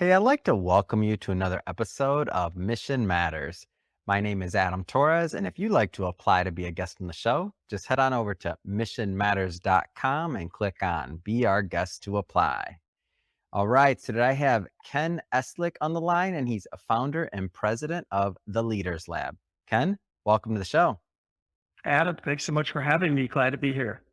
Hey, I'd like to welcome you to another episode of Mission Matters. My name is Adam Torres, and if you'd like to apply to be a guest on the show, just head on over to missionmatters.com and click on Be Our Guest to Apply. All right, so today I have Ken Eslick on the line, and he's a founder and president of the Leaders Lab. Ken, welcome to the show. Adam, thanks so much for having me. Glad to be here.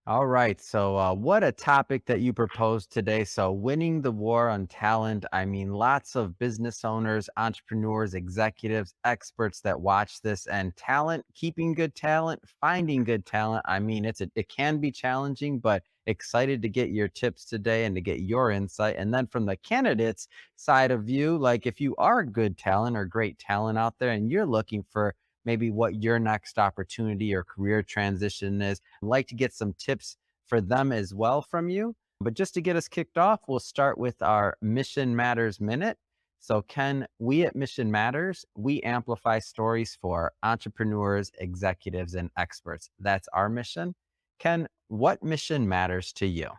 All right. So, what a topic that you proposed today. So, winning the war on talent. I mean, lots of business owners, entrepreneurs, executives, experts that watch this, and talent, keeping good talent, finding good talent. I mean, it can be challenging, but excited to get your tips today and to get your insight. And then from the candidates side of view, like if you are good talent or great talent out there and you're looking for maybe what your next opportunity or career transition is, I'd like to get some tips for them as well from you. But just to get us kicked off, we'll start with our Mission Matters Minute. So, Ken, we at Mission Matters, we amplify stories for entrepreneurs, executives, and experts. That's our mission. Ken, what mission matters to you?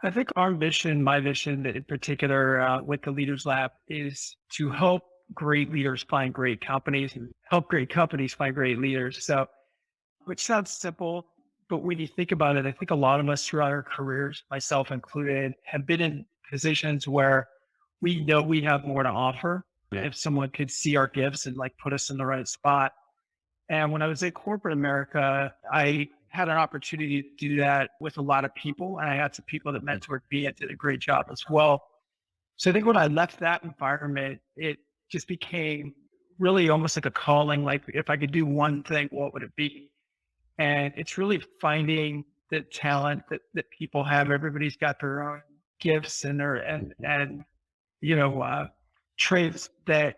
I think our mission, my mission in particular with the Leaders Lab is to help great leaders find great companies and help great companies find great leaders. So, which sounds simple, but when you think about it, I think a lot of us throughout our careers, myself included, have been in positions where we know we have more to offer. Yeah. If someone could see our gifts and like put us in the right spot. And when I was in corporate America, I had an opportunity to do that with a lot of people. And I had some people that mentored me and did a great job as well. So I think when I left that environment, it just became really almost like a calling. Like if I could do one thing, what would it be? And it's really finding the talent that people have. Everybody's got their own gifts and you know, traits that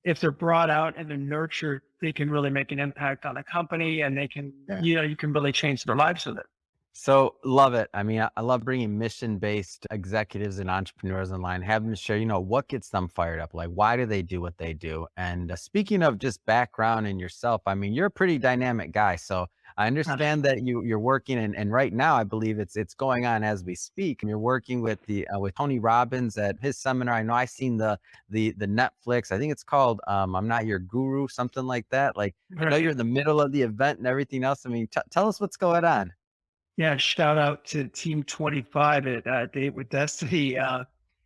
if they're brought out and they're nurtured, they can really make an impact on a company and they can, Yeah. you can really change their lives with it. So love it. I mean, I love bringing mission-based executives and entrepreneurs online, have them share, what gets them fired up? Like, why do they do what they do? And speaking of just background and yourself, I mean, you're a pretty dynamic guy. So I understand that you're working, and right now I believe it's going on as we speak. And you're working with the with Tony Robbins at his seminar. I know I seen the Netflix. I think it's called I'm Not Your Guru, something like that. Like I know you're in the middle of the event and everything else. I mean, tell us what's going on. Yeah, shout out to Team 25 at Date with Destiny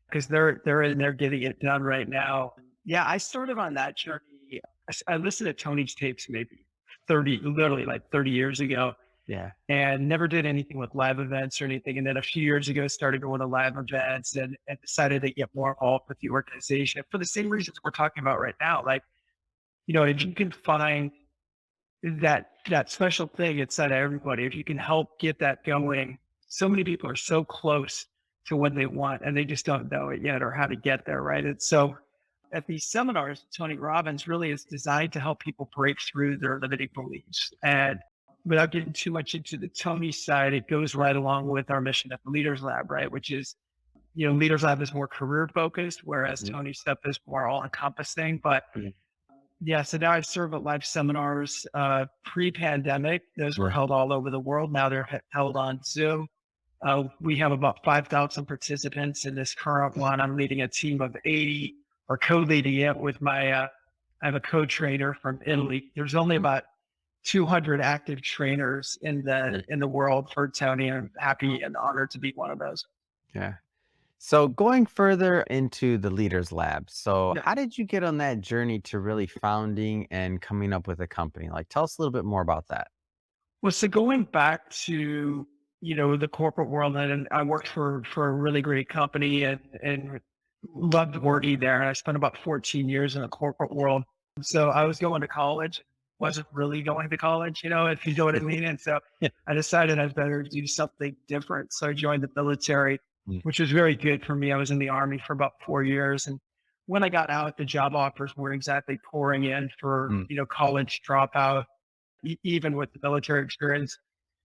because they're in there getting it done right now. Yeah, I started on that journey. I listened to Tony's tapes maybe literally like 30 years ago, Yeah. and never did anything with live events or anything. And then a few years ago, started going to live events and decided to get more involved with the organization for the same reasons we're talking about right now. Like, if you can find that special thing inside of everybody, if you can help get that going, so many people are so close to what they want and they just don't know it yet or how to get there, right? And so at these seminars, Tony Robbins really is designed to help people break through their limiting beliefs. And without getting too much into the Tony side, it goes right along with our mission at the Leaders Lab, right? Which is, Leaders Lab is more career focused, whereas Mhm. Tony's stuff is more all encompassing. But yeah, so now I serve at live seminars. Pre-pandemic, those were Yeah. held all over the world. Now they're held on Zoom. We have about 5,000 participants in this current one. I'm leading a team of 80 or co-leading it with I have a co-trainer from Italy. There's only about 200 active trainers in the world for Tony. And I'm happy and honored to be one of those. Yeah. So going further into the Leaders Lab, so Yeah. how did you get on that journey to really founding and coming up with a company? Like, tell us a little bit more about that. Well, so going back to, the corporate world, and I worked for a really great company and loved working there. And I spent about 14 years in the corporate world. So I was going to college, wasn't really going to college, if you know what I mean. And so Yeah. I decided I'd better do something different. So I joined the military, Mm. which was very good for me. I was in the Army for about 4 years. And when I got out, the job offers weren't exactly pouring in for, Mm. college dropout, even with the military experience.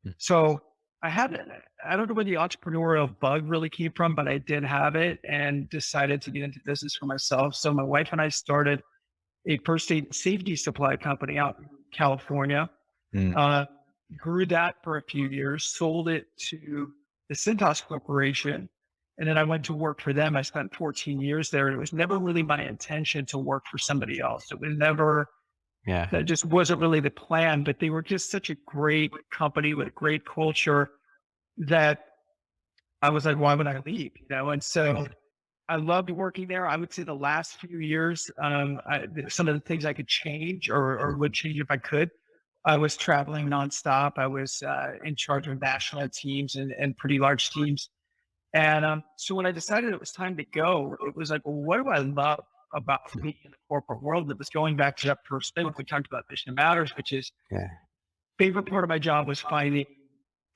Mm. So I don't know where the entrepreneurial bug really came from, but I did have it and decided to get into business for myself. So my wife and I started a first aid safety supply company out in California. Mm. Uh, Grew that for a few years, sold it to the Cintas Corporation, And then I went to work for them. I spent 14 years there. And it was never really my intention to work for somebody else. It was never, Yeah. that just wasn't really the plan, but they were just such a great company with great culture that I was like, why would I leave? And so I loved working there. I would say the last few years, some of the things I could change or would change if I could. I was traveling nonstop. I was in charge of national teams and pretty large teams. And so when I decided it was time to go, it was like, well, what do I love about being in the corporate world? That was going back to that first thing we talked about, Mission Matters, which is Yeah. favorite part of my job was finding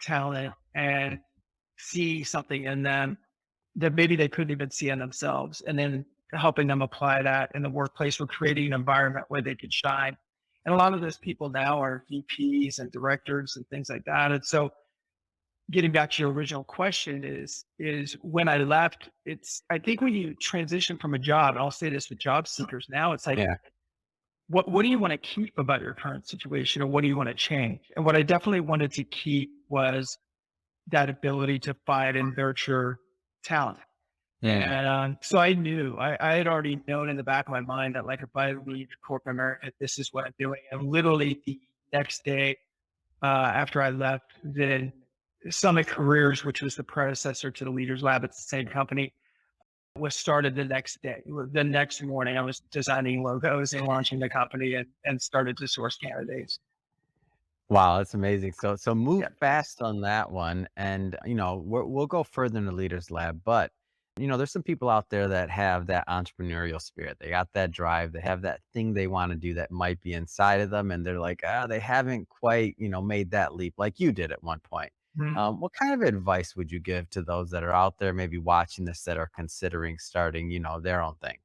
talent and see something in them that maybe they couldn't even see in themselves, and then helping them apply that in the workplace or creating an environment where they could shine. And a lot of those people now are VPs and directors and things like that. And so getting back to your original question is when I left, I think when you transition from a job, and I'll say this with job seekers now, it's like, Yeah. what do you want to keep about your current situation, or what do you want to change? And what I definitely wanted to keep was that ability to find and nurture talent. Yeah. And so I knew, I had already known in the back of my mind that, like, if I leave corporate America, this is what I'm doing. And literally the next day after I left, then Summit Careers, which was the predecessor to the Leaders Lab at the same company, was started the next day. The next morning, I was designing logos and launching the company and started to source candidates. Wow, that's amazing. So move Yeah. fast on that one, and we'll go further in the Leaders Lab. But there's some people out there that have that entrepreneurial spirit. They got that drive. They have that thing they want to do that might be inside of them, and they're like, they haven't quite made that leap like you did at one point. Mhm. What kind of advice would you give to those that are out there, maybe watching this, that are considering starting, their own thing?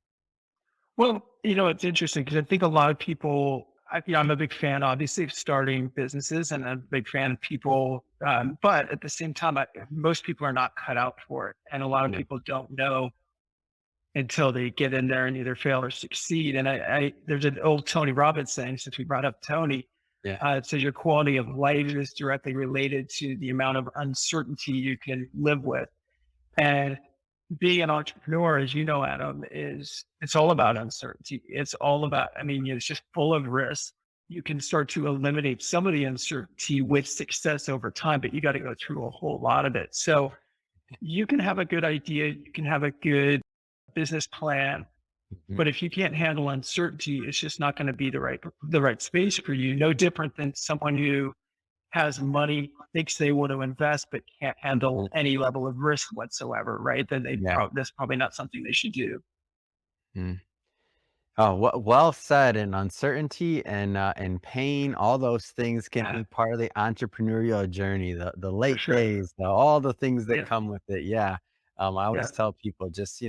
Well, it's interesting because I think a lot of people, I'm a big fan, obviously, of starting businesses, and I'm a big fan of people. But at the same time, most people are not cut out for it. And a lot of Yeah. people don't know until they get in there and either fail or succeed. And there's an old Tony Robbins saying, since we brought up Tony, Yeah. it says your quality of life is directly related to the amount of uncertainty you can live with. And being an entrepreneur, as you know, Adam, it's all about uncertainty. It's all about, it's just full of risk. You can start to eliminate some of the uncertainty with success over time, but you got to go through a whole lot of it. So you can have a good idea, you can have a good business plan, Mhm. but if you can't handle uncertainty, it's just not going to be the right space for you. No different than someone who has money, thinks they want to invest, but can't handle any level of risk whatsoever, right? Then Yeah. that's probably not something they should do. Mm. Oh, well said. And uncertainty and pain, all those things can Yeah, be part of the entrepreneurial journey. The for late sure. days, all the things that Yeah, come with it. Yeah. I yeah, always tell people just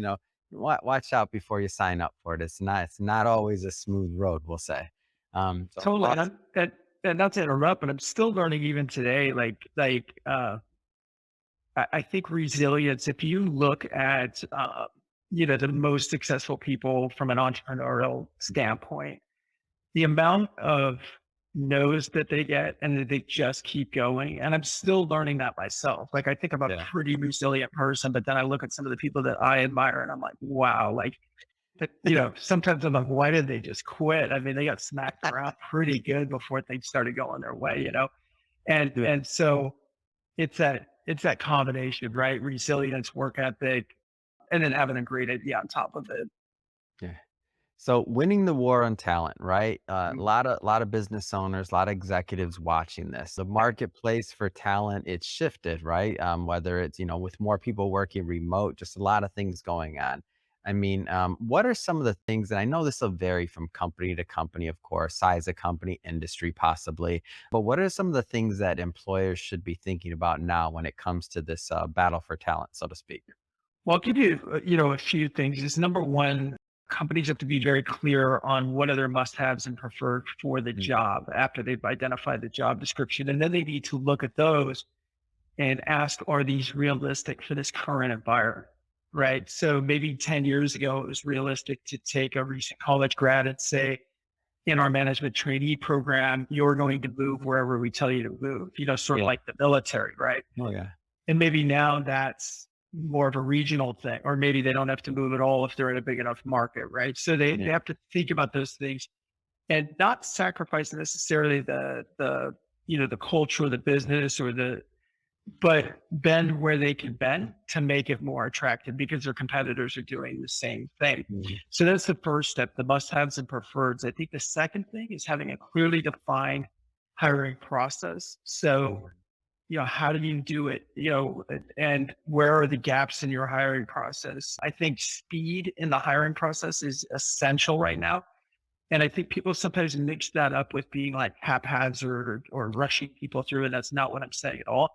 watch out before you sign up for it. It's not always a smooth road, we'll say. So totally. And awesome. and not to interrupt, but I'm still learning even today. I think resilience. If you look at the most successful people from an entrepreneurial standpoint, the amount of no's that they get and that they just keep going. And I'm still learning that myself. Like, I think I'm a Yeah. pretty resilient person, but then I look at some of the people that I admire and I'm like, wow, like, but, sometimes I'm like, why did they just quit? They got smacked around pretty good before things started going their way. And, Yeah. and so it's that combination, right? Resilience, work ethic, and then having a great idea on top of it. Yeah. So winning the war on talent, right? A Mm. lot of business owners, a lot of executives watching this. The marketplace for talent, it's shifted, right? Whether it's with more people working remote, just a lot of things going on. What are some of the things? And I know this will vary from company to company, of course, size of company, industry, possibly. But what are some of the things that employers should be thinking about now when it comes to this battle for talent, so to speak? Well, I'll give you, a few things. Is number one, companies have to be very clear on what are their must-haves and preferred for the Mm. job after they've identified the job description. And then they need to look at those and ask, are these realistic for this current environment? Right. So maybe 10 years ago, it was realistic to take a recent college grad and say, in our management trainee program, you're going to move wherever we tell you to move, sort of Yeah. like the military, right? Oh yeah. And maybe now that's more of a regional thing, or maybe they don't have to move at all if they're in a big enough market, right? So they Yeah. have to think about those things and not sacrifice necessarily the culture of the business but bend where they can bend to make it more attractive because their competitors are doing the same thing. Mhm. So that's the first step, the must-haves and preferreds. I think the second thing is having a clearly defined hiring process. So, how do you do it? And where are the gaps in your hiring process? I think speed in the hiring process is essential right now. And I think people sometimes mix that up with being like haphazard or rushing people through. And that's not what I'm saying at all.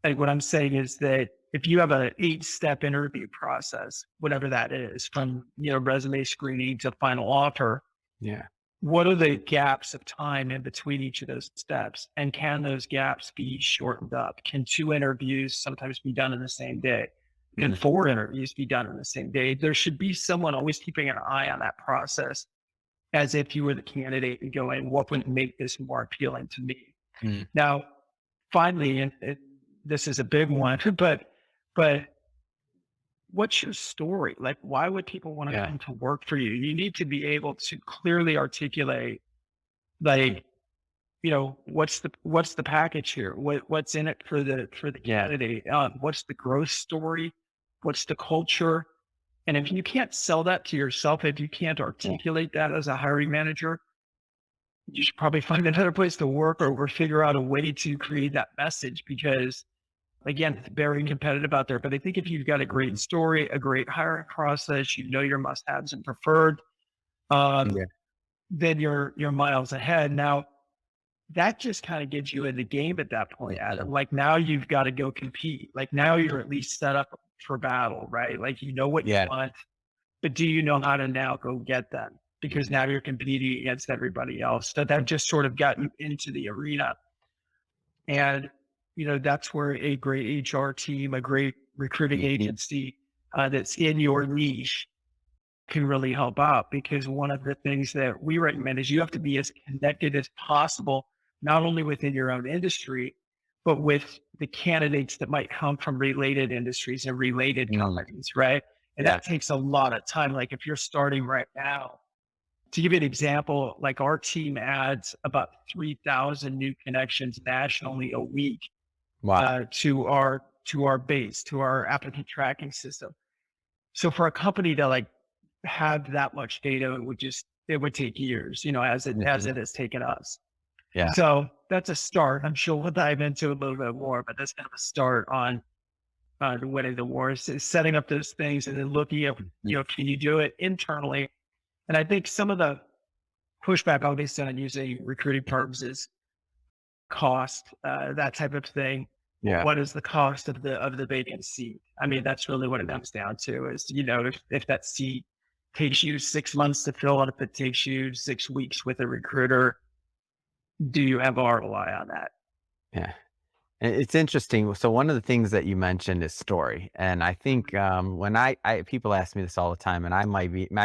Like what I'm saying is that if you have an 8-step interview process, whatever that is, from resume screening to final offer, Yeah. what are the gaps of time in between each of those steps? And can those gaps be shortened up? Can 2 interviews sometimes be done in the same day? Can Mhm. 4 interviews be done in the same day? There should be someone always keeping an eye on that process as if you were the candidate and going, what would make this more appealing to me? Mm. Now, finally, and this is a big one, but what's your story? Like, why would people want to Yeah. come to work for you? You need to be able to clearly articulate, like, what's the package here? What's in it for the Yeah. candidate? What's the growth story? What's the culture? And if you can't sell that to yourself, if you can't Yeah. articulate that as a hiring manager, you should probably find another place to work or figure out a way to create that message because again, it's very competitive out there. But I think if you've got a great story, a great hiring process, your must-haves and preferred, um, Yeah. then you're miles ahead. Now that just kind of gives you in the game at that point, Adam. Mhm. Like now you've got to go compete. Like now you're at least set up for battle, right? Like you know what you Yeah. want, but do you know how to now go get them? Because now you're competing against everybody else. So that just sort of got you into the arena. And, that's where a great HR team, a great recruiting Mhm. agency that's in your niche can really help out. Because one of the things that we recommend is you have to be as connected as possible, not only within your own industry, but with the candidates that might come from related industries and related Mm. companies, right? And Yeah. that takes a lot of time. Like if you're starting right now, to give you an example, like our team adds about 3,000 new connections nationally a week Wow. to our base, to our applicant tracking system. So for a company to like have that much data, it would take years, as Mhm. it has taken us. Yeah. So that's a start. I'm sure we'll dive into a little bit more, but that's kind of a start on winning the war is setting up those things and then looking at, Mhm. can you do it internally? And I think some of the pushback obviously on using recruiting firms is cost, that type of thing. Yeah. What is the cost of the vacant seat? I mean, that's really what it comes down to is, if that seat takes you 6 months to fill, and if it takes you 6 weeks with a recruiter, do you have ROI on that? Yeah. It's interesting. So one of the things that you mentioned is story, and I think when I people ask me this all the time, and I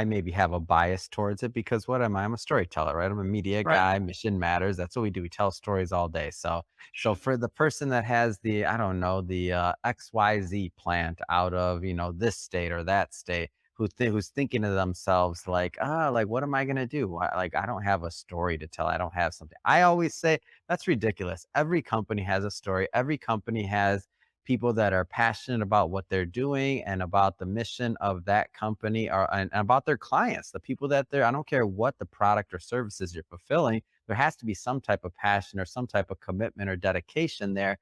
maybe have a bias towards it because what am I? I'm a storyteller, right? I'm a media Right. guy. Mission matters. That's what we do. We tell stories all day. So Sure. for the person that has the I don't know the XYZ plant out of this state or that state. Who's thinking to themselves like what am I gonna do? Like I don't have a story to tell. I don't have something. I always say that's ridiculous. Every company has a story. Every company has people that are passionate about what they're doing and about the mission of that company and about their clients, the people that I don't care what the product or services you're fulfilling, there has to be some type of passion or some type of commitment or dedication there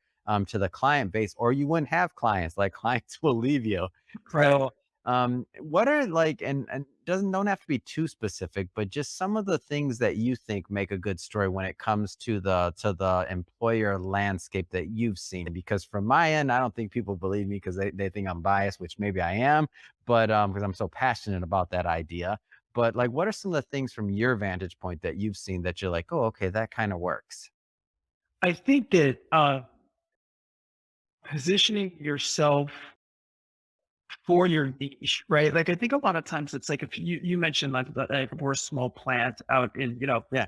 to the client base, or you wouldn't have clients. Like clients will leave you. Right. So what are like and doesn't don't have to be too specific, but just some of the things that you think make a good story when it comes to the employer landscape that you've seen. Because from my end, I don't think people believe me because they think I'm biased, which maybe I am, but because I'm so passionate about that idea. But like what are some of the things from your vantage point that you've seen that you're like, oh, okay, that kind of works? I think that positioning yourself for your niche, right? Like I think a lot of times it's like if you mentioned like we're a small plant out in Yeah.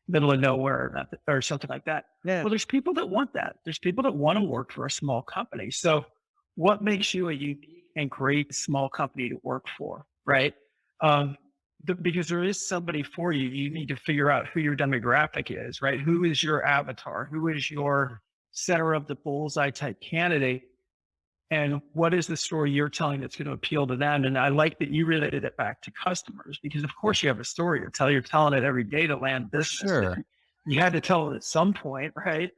middle of nowhere or something like that. Yeah. Well, there's people that want that. There's people that want to work for a small company. So what makes you a unique and great small company to work for, right? Um, because there is somebody for you. You need to figure out who your demographic is, right? Who is your avatar? Who is your center of the bullseye type candidate? And what is the story you're telling that's going to appeal to them? And I like that you related it back to customers because, of course, you have a story to tell. You're telling it every day to land For business. sure. You had to tell it at some point, right?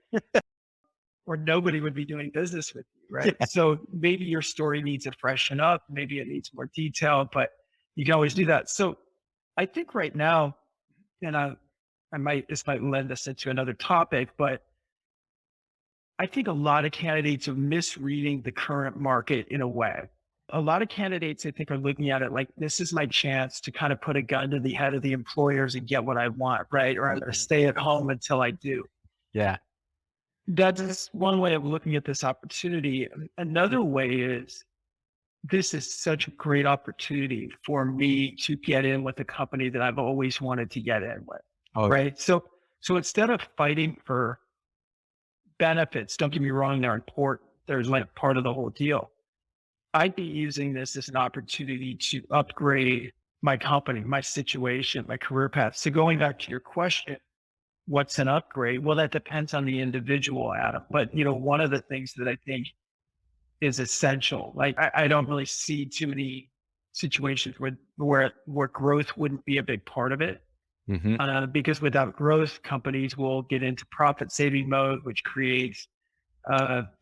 Or nobody would be doing business with you, right? Yeah. So maybe your story needs to freshen up. Maybe it needs more detail, but you can always do that. So I think right now, and this might lend us into another topic, but I think a lot of candidates are misreading the current market in a way. A lot of candidates, I think, are looking at it like this is my chance to kind of put a gun to the head of the employers and get what I want, right? Or I'm going to stay at home until I do. Yeah. That's one way of looking at this opportunity. Another way is this is such a great opportunity for me to get in with a company that I've always wanted to get in with, Oh, right? So instead of fighting for benefits, don't get me wrong, they're important. They're like part of the whole deal. I'd be using this as an opportunity to upgrade my company, my situation, my career path. So going back to your question, what's an upgrade? Well, that depends on the individual, Adam. But one of the things that I think is essential, like I don't really see too many situations where growth wouldn't be a big part of it. hmm Because without growth, companies will get into profit saving mode, which creates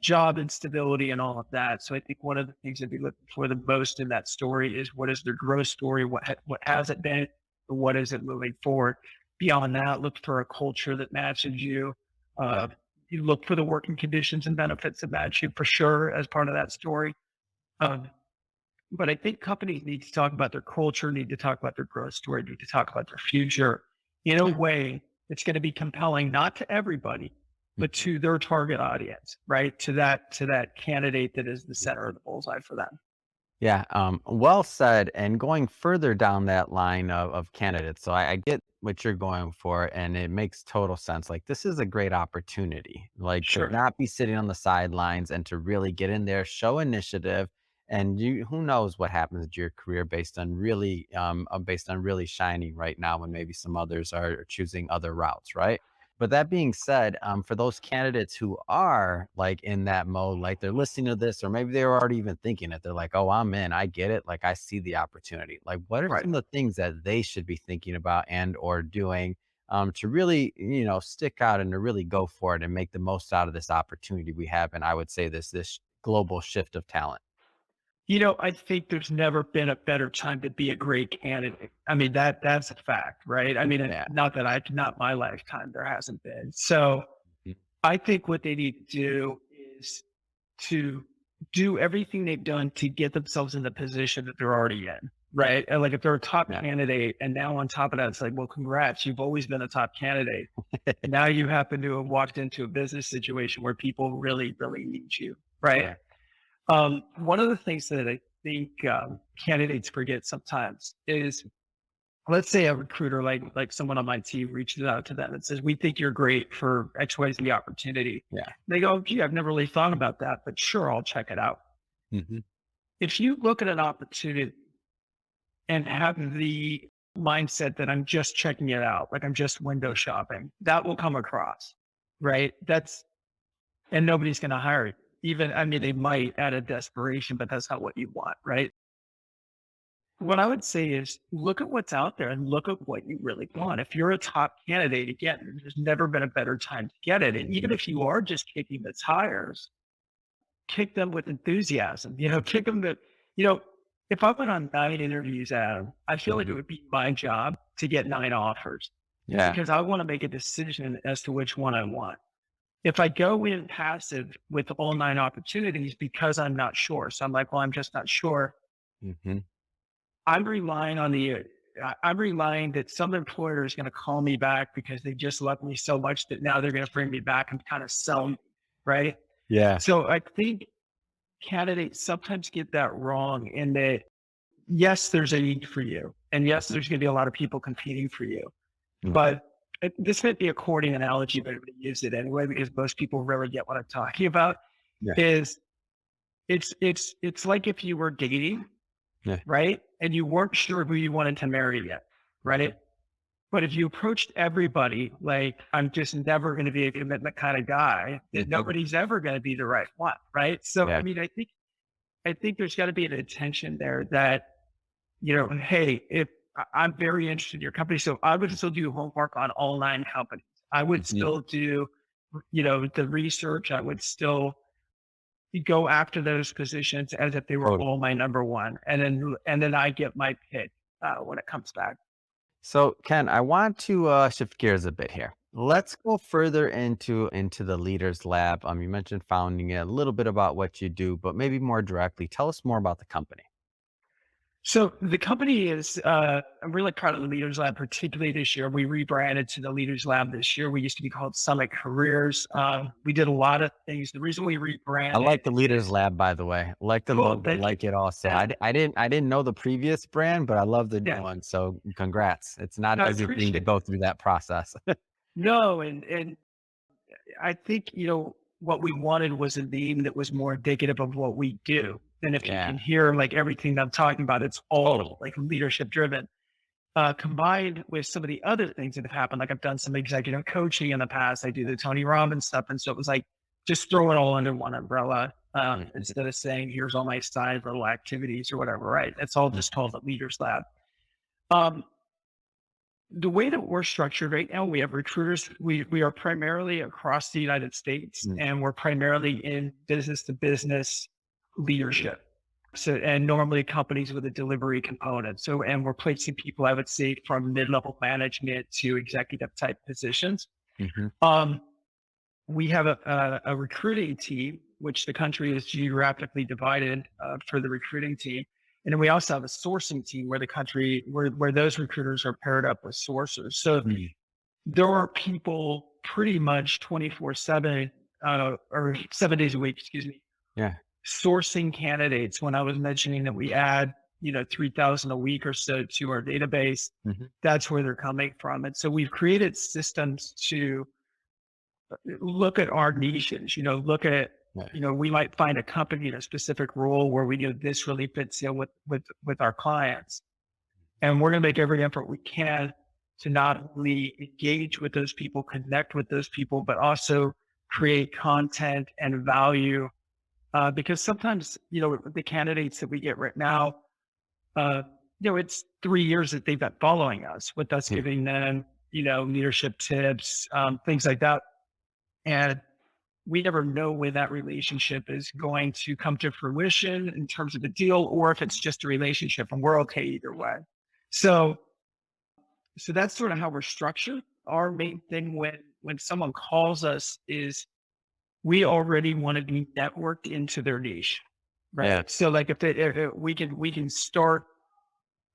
job instability and all of that. So I think one of the things I'd be looking for the most in that story is what is their growth story? What has it been? And what is it moving forward? Beyond that, look for a culture that matches you. You look for the working conditions and benefits that match you for sure as part of that story. Um, but I think companies need to talk about their culture, need to talk about their growth story, need to talk about their future in a way that's going to be compelling, not to everybody, but to their target audience, right? To that candidate that is the center of the bullseye for them. Yeah, well said. And going further down that line of candidates, so I get what you're going for, and it makes total sense. Like this is a great opportunity, like to Sure. not be sitting on the sidelines and to really get in there, show initiative, and you who knows what happens to your career based on really shining right now when maybe some others are choosing other routes, right? But that being said, for those candidates who are like in that mode, like they're listening to this, or maybe they're already even thinking it, they're like, oh, I'm in, I get it. Like I see the opportunity. Like, what are Right. some of the things that they should be thinking about and or doing to really, stick out and to really go for it and make the most out of this opportunity we have? And I would say this global shift of talent. I think there's never been a better time to be a great candidate. I mean, that's a fact, right? I mean, Yeah. not my lifetime, there hasn't been. So Mhm. I think what they need to do is to do everything they've done to get themselves in the position that they're already in, right? And like if they're a top Yeah. candidate and now on top of that, it's like, well, congrats, you've always been a top candidate. Now you happen to have walked into a business situation where people really, really need you, right? Yeah. One of the things that I think candidates forget sometimes is, let's say a recruiter, like someone on my team, reaches out to them and says, "We think you're great for X, Y, Z opportunity." Yeah. They go, "Gee, I've never really thought about that, but sure, I'll check it out." hmm If you look at an opportunity and have the mindset that I'm just checking it out, like I'm just window shopping, that will come across, right? And nobody's going to hire you. I mean, they might out of desperation, but that's not what you want, right? What I would say is look at what's out there and look at what you really want. If you're a top candidate, again, there's never been a better time to get it. And even if you are just kicking the tires, kick them with enthusiasm, kick them if I went on 9 interviews, Adam, I feel like it hmm would be my job to get 9 offers Yeah. because I want to make a decision as to which one I want. If I go in passive with all 9 opportunities because I'm not sure, so I'm like, well, I'm just not sure. hmm I'm relying on I'm relying that some employer is going to call me back because they just love me so much that now they're going to bring me back and kind of sell me, right? Yeah. So I think candidates sometimes get that wrong in that, yes, there's a need for you. And yes, there's going to be a lot of people competing for you. hmm But this might be a corny analogy, but I'm going to use it anyway because most people really get what I'm talking about Yeah. is it's like if you were dating, Yeah. right? And you weren't sure who you wanted to marry yet, right? But if you approached everybody like, I'm just never going to be a commitment kind of guy, then Mhm. nobody's ever going to be the right one, right? So, I Yeah. mean, I think there's got to be an intention there that, hey, if I'm very interested in your company, so I would still do homework on all 9 companies. I would Mhm. still do, the research. I would still go after those positions as if they were Totally. all my number one, and then I get my pick when it comes back. So, Ken, I want to shift gears a bit here. Let's go further into the Leaders Lab. You mentioned founding it, a little bit about what you do, but maybe more directly, tell us more about the company. So the company is, I'm really proud of the Leaders Lab, particularly this year. We rebranded to the Leaders Lab this year. We used to be called Summit Careers. We did a lot of things. The reason we I rebranded like the Leaders is Lab, by the way. I like the cool. logo, Thank you. like it also. Yeah, I didn't know the previous brand, but I love the new yeah. one. So congrats. It's not No, I an easy thing to appreciate go it. through that process. No, and I think, what we wanted was a name that was more indicative of what we do. And if you Yeah. can hear like everything that I'm talking about, it's Totally. all like leadership driven. Combined with some of the other things that have happened. Like I've done some executive coaching in the past. I do the Tony Robbins stuff. And so it was like, just throw it all under one umbrella Mhm. instead of saying, here's all my side little activities or whatever, right? It's all just called the Leaders Lab. Um, the way that we're structured right now, we have recruiters. We are primarily across the United States, Mhm. and we're primarily in business to business leadership. So, and normally companies with a delivery component. So, and we're placing people, I would say, from mid-level management to executive type positions. Mhm. Um, we have a recruiting team, which the country is geographically divided for the recruiting team. And then we also have a sourcing team where those recruiters are paired up with sourcers. So Mhm. there are people pretty much 24/7 or 7 days a week, excuse me, Yeah. sourcing candidates. When I was mentioning that we add, 3,000 a week or so to our database, Mhm. that's where they're coming from. And so we've created systems to look at our niches, look at, Yeah. we might find a company in a specific role where we know this really fits in with our clients. And we're going to make every effort we can to not only engage with those people, connect with those people, but also create content and value because sometimes, the candidates that we get right now, uh, it's 3 years that they've been following us with us Yeah. giving them, leadership tips, things like that. And we never know when that relationship is going to come to fruition in terms of a deal, or if it's just a relationship and we're okay either way. So, so that's sort of how we're structured. Our main thing when someone calls us is we already want to be networked into their niche. Yeah. Right. So like if we can start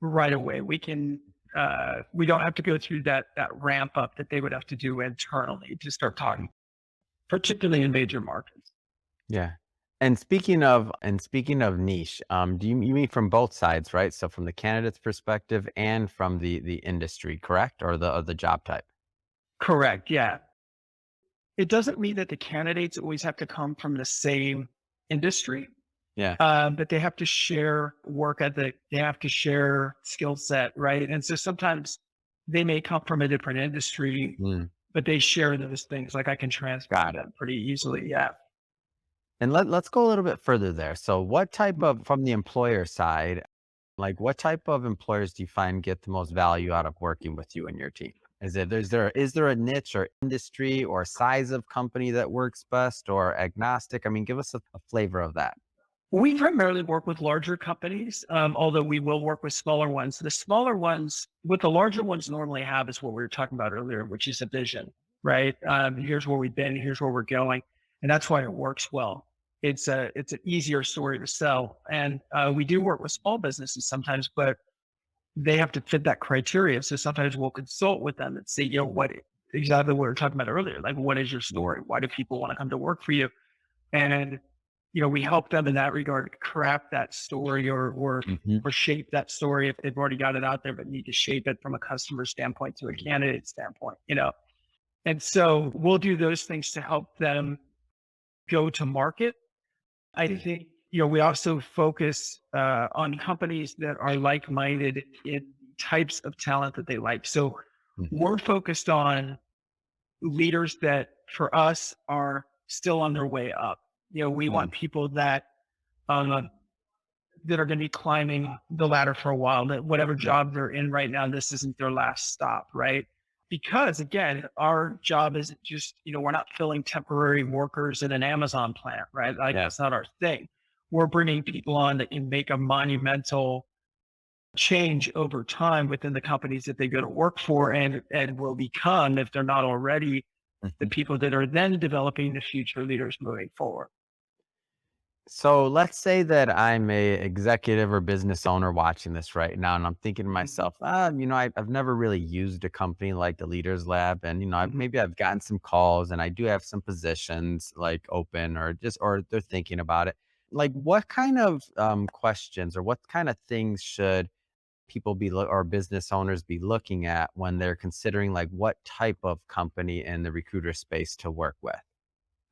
right away. We don't have to go through that ramp up that they would have to do internally to start talking, particularly in major markets. Yeah. And speaking of niche, do you mean from both sides, right? So from the candidate's perspective and from the industry, correct? Or the job type? Correct. Yeah. It doesn't mean that the candidates always have to come from the same industry, Yeah. but they have to share work ethic. They have to share skill set, right? And so sometimes they may come from a different industry, Mm. but they share those things. Like I can transcribe Got it. them pretty easily. Yeah. And let's go a little bit further there. So what type of from the employer side, like what type of employers do you find get the most value out of working with you and your team? Is there a niche or industry or size of company that works best or agnostic? I mean, give us a flavor of that. We primarily work with larger companies, although we will work with smaller ones. The smaller ones, what the larger ones normally have is what we were talking about earlier, which is a vision, right? Here's where we've been, here's where we're going, and that's why it works well. It's an easier story to sell, and we do work with small businesses sometimes, but they have to fit that criteria. So sometimes we'll consult with them and say, what exactly what we were talking about earlier, like what is your story? Why do people want to come to work for you? And we help them in that regard to craft that story Mhm. or shape that story if they've already got it out there, but need to shape it from a customer standpoint to a candidate standpoint. And so we'll do those things to help them go to market. I think we also focus on companies that are like-minded in types of talent that they like. So Mhm. we're focused on leaders that for us are still on their way up. We Yeah. want people um, that are going to be climbing the ladder for a while, that whatever Yeah. job they're in right now, this isn't their last stop, right? Because again, our job isn't just, we're not filling temporary workers in an Amazon plant, right? Like Yeah. that's not our thing. We're bringing people on that can make a monumental change over time within the companies that they go to work for and will become, if they're not already, the Mhm. people that are then developing the future leaders moving forward. So let's say that I'm a executive or business owner watching this right now, and I'm thinking to Mhm, myself, I've never really used a company like the Leaders Lab, and mhm. maybe I've gotten some calls, and I do have some positions like open, or they're thinking about it. Like, what kind of questions or what kind of things should people or business owners be looking at when they're considering like what type of company in the recruiter space to work with?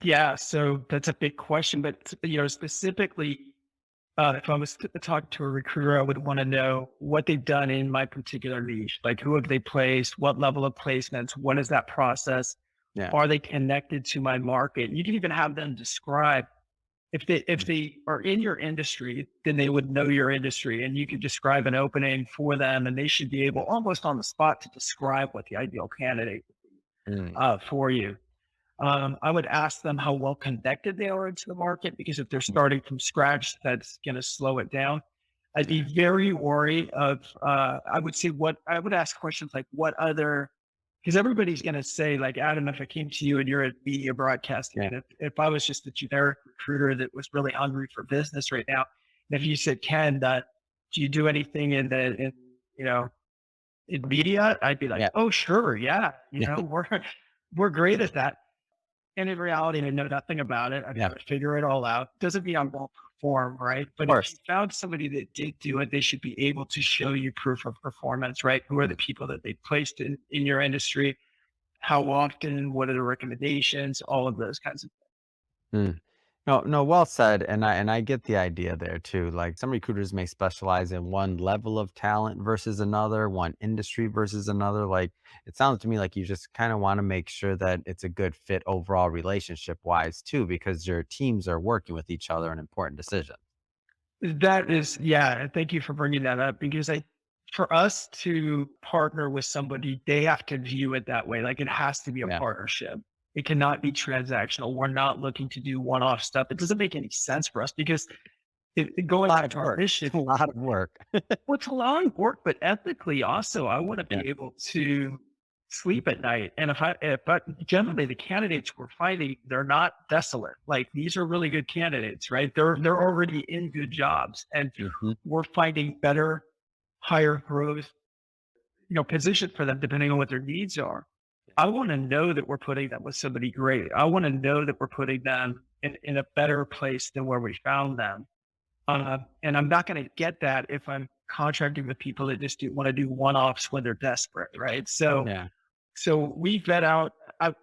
Yeah, so that's a big question, but specifically, if I was to talk to a recruiter, I would want to know what they've done in my particular niche. Like, who have they placed? What level of placements? What is that process? Yeah. Are they connected to my market? You can even have them describe if Mm. they are in your industry, then they would know your industry, and you could describe an opening for them, and they should be able almost on the spot to describe what the ideal candidate Mm. for you. I would ask them how well connected they are into the market, because if they're Mm. starting from scratch, that's going to slow it down. I'd be Yeah. very worried of, I would say I would ask questions like because everybody's going to say, like, Adam, if I came to you and you're at media broadcasting, Yeah. and if I was just a generic recruiter that was really hungry for business right now, and if you said, Ken, do you do anything you know, in media? I'd be like, Yeah. oh, sure. Yeah. We're great at that. And in reality, I know nothing about it. I've Yeah. got to figure it all out. Doesn't mean I won't perform, right? Of But if you course. found somebody that did do it, they should be able to show you proof of performance, right? Who are the people that they placed in your industry? How often? What are the recommendations? All of those kinds of Mm. No, no, well said, and I get the idea there too. Like some recruiters may specialize in one level of talent versus another, one industry versus another. Like it sounds to me like you just kind of want to make sure that it's a good fit overall relationship wise too, because your teams are working with each other in important decisions. That is, yeah. Thank you for bringing that up, because for us to partner with somebody, they have to view it that way. Like, it has to be a Yeah. partnership. It cannot be transactional. We're not looking to do one-off stuff. It doesn't make any sense for us, because A going lot back of to our work. mission, It's a lot of work. well, it's a lot of work, but ethically also, I want to Yeah. be able to sleep at night. And but generally the candidates we're finding, they're not desolate. Like, these are really good candidates, right? They're already in good jobs, and Hmm. we're finding better, higher growth, position for them depending on what their needs are. I want to know that we're putting them with somebody great. I want to know that we're putting them in a better place than where we found them. And I'm not going to get that if I'm contracting with people that just want to do one-offs when they're desperate, right? Yeah. So we vet out. I,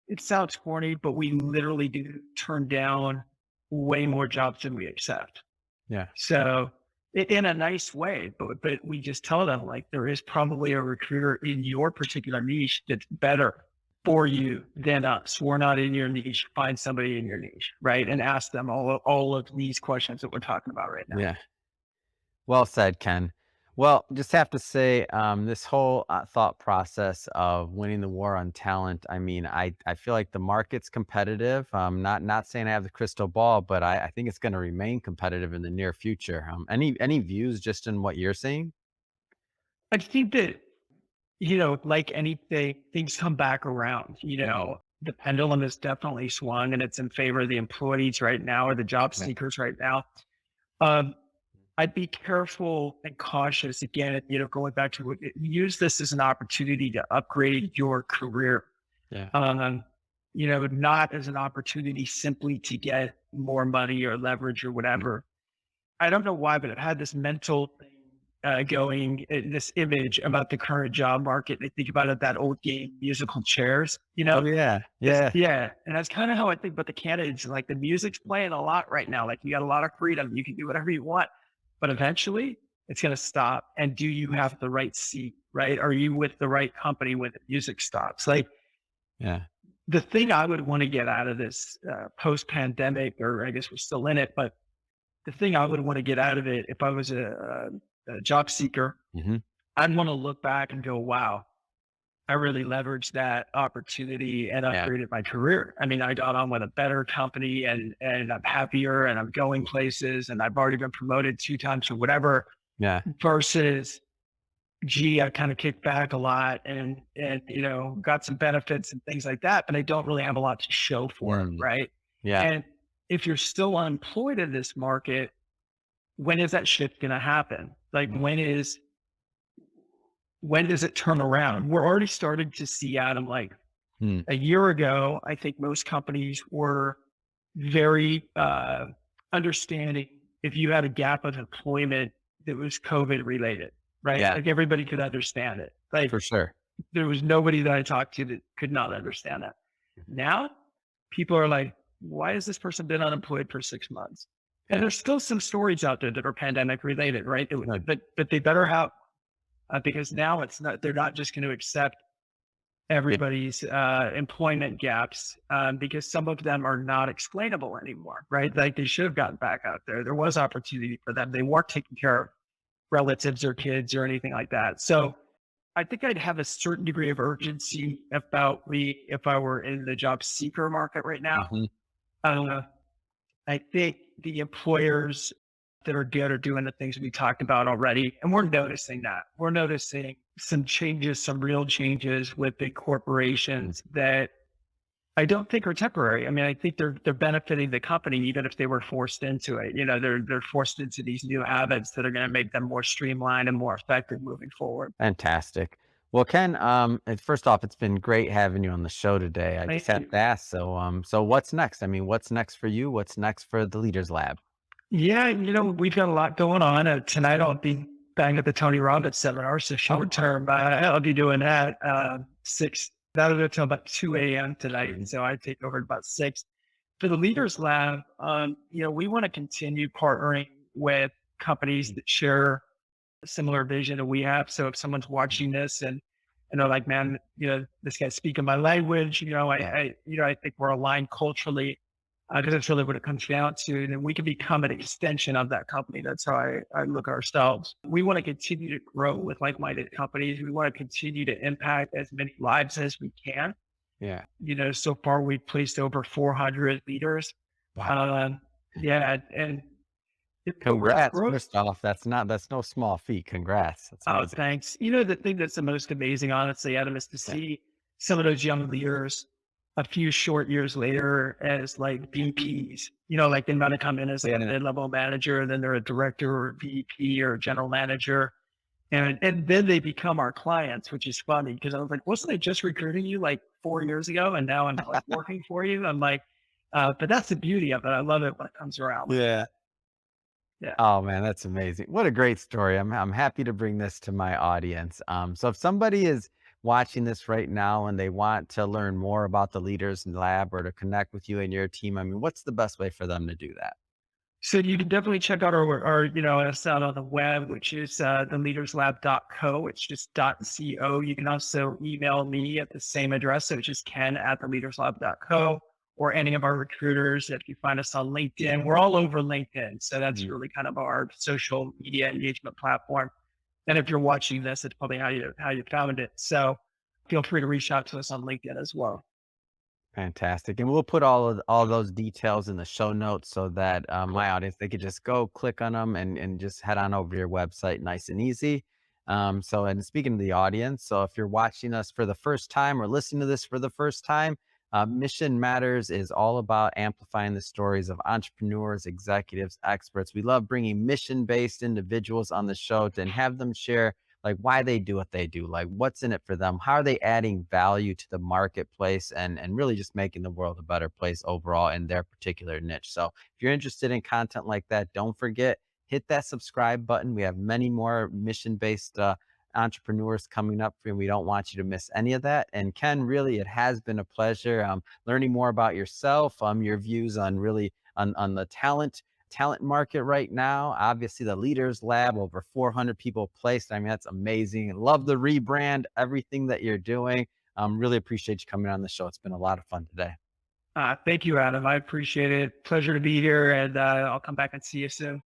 it sounds corny, but we literally do turn down way more jobs than we accept. Yeah. So in a nice way, but we just tell them, like, there is probably a recruiter in your particular niche that's better for you than us. We're not in your niche. Find somebody in your niche, right? And ask them all of these questions that we're talking about right now. Yeah. Well said, Ken. Well, just have to say, this whole thought process of winning the war on talent. I mean, I feel like the market's competitive. Not saying I have the crystal ball, but I think it's going to remain competitive in the near future. Any views just in what you're seeing? I think that, like anything, things come back around. Mhm. The pendulum is definitely swung, and it's in favor of the employees right now, or the job Yeah. seekers right now. Um, I'd be careful and cautious again, going back to use this as an opportunity to upgrade your career. Yeah. Um, not as an opportunity simply to get more money or leverage or Mm. whatever. I don't know why, but I've had this mental thing this image about the current job market. They think about it, that old game, musical chairs, Oh yeah. Yeah. yeah. And that's kind of how I think about the candidates. Like the music's playing a lot right now. Like you got a lot of freedom. You can do whatever you want, but eventually it's going to stop. And do you have the right seat, right? Are you with the right company when the music stops? Like Yeah. the thing I would want to get out of this post pandemic, or I guess we're still in it, but the thing I would want to get out of it if I was a job seeker, Hmm. I'd want to look back and go, wow, I really leveraged that opportunity and Yeah. upgraded my career. I mean, I got on with a better company and I'm happier and I'm going places and I've already been promoted 2 times or whatever Yeah. versus, gee, I kind of kicked back a lot and, got some benefits and things like that, but I don't really have a lot to show for it. Mm. Right. Yeah. And if you're still unemployed in this market, when is that shift going to happen? Like when does it turn around? We're already starting to see, Adam, like Mm. a year ago, I think most companies were very understanding if you had a gap of employment that was COVID related, right? Yeah. Like everybody could understand it. Like For sure. there was nobody that I talked to that could not understand that. Now people are like, why has this person been unemployed for 6 months? And Yeah. there's still some stories out there that are pandemic related, right? Good. But they better have because now it's not, they're not just going to accept Yeah. everybody's employment gaps because some of them are not explainable anymore, right? Like they should have gotten back out there. There was opportunity for them. They weren't taking care of relatives or kids or anything like that. So I think I'd have a certain degree of urgency about me if I were in the job seeker market right now. Hmm. Uh, I think the employers that are good are doing the things we talked about already. And we're noticing that. We're noticing some changes, some real changes with big corporations that I don't think are temporary. I mean, I think they're benefiting the company even if they were forced into it. They're forced into these new habits that are going to make them more streamlined and more effective moving forward. Fantastic. Well, Ken, first off, it's been great having you on the show today. I just Thank have you. to ask, so what's next? I mean, what's next for you? What's next for the Leaders Lab? Yeah, we've got a lot going on. Tonight I'll be back at the Tony Robbins seminar. So short term, I'll be doing that 6. That'll go till about 2 a.m. tonight. And so I take over at about 6. For the Leaders Lab, we want to continue partnering with companies that share a similar vision that we have. So if someone's watching this and they're like, man, this guy's speaking my language, Yeah. I think we're aligned culturally because that's really what it comes down to. And then we can become an extension of that company. That's how I look at ourselves. We want to continue to grow with like-minded companies. We want to continue to impact as many lives as we can. Yeah. So far we've placed over 400 leaders. Wow. Yeah. And Congrats. growth. First off, that's no small feat. Congrats. That's Oh, amazing. thanks. The thing that's the most amazing, honestly, Adam, is to Yeah. see some of those young leaders a few short years later as like VPs. Like they might have come in as like a mid-level manager, and then they're a director or VP or general manager. And then they become our clients, which is funny because I was like, wasn't I just recruiting you like 4 years ago? And now I'm like working for you. I'm like, but that's the beauty of it. I love it when it comes around. Yeah. Yeah. Oh man, that's amazing. What a great story. I'm happy to bring this to my audience. So if somebody is watching this right now and they want to learn more about the Leaders Lab or to connect with you and your team, I mean, what's the best way for them to do that? So you can definitely check out us out on the web, which is theleaderslab.co. It's just .co. You can also email me at the same address. So it's just ken@theleaderslab.co or any of our recruiters. If you find us on LinkedIn, we're all over LinkedIn. So that's Mhm. really kind of our social media engagement platform. And if you're watching this, it's probably how you found it. So feel free to reach out to us on LinkedIn as well. Fantastic. And we'll put all those details in the show notes so that my audience, they could just go click on them and just head on over to your website nice and easy. And speaking of the audience, so if you're watching us for the first time or listening to this for the first time, Mission Matters is all about amplifying the stories of entrepreneurs, executives, experts. We love bringing mission-based individuals on the show and have them share like why they do what they do, like what's in it for them, how are they adding value to the marketplace and really just making the world a better place overall in their particular niche. So if you're interested in content like that, don't forget hit that subscribe button. We have many more mission based entrepreneurs coming up, and we don't want you to miss any of that. And Ken, really, it has been a pleasure learning more about yourself, your views on really on the talent market right now. Obviously, the Leaders Lab, over 400 people placed. I mean, that's amazing. Love the rebrand, everything that you're doing. Really appreciate you coming on the show. It's been a lot of fun today. Thank you, Adam. I appreciate it. Pleasure to be here, and I'll come back and see you soon.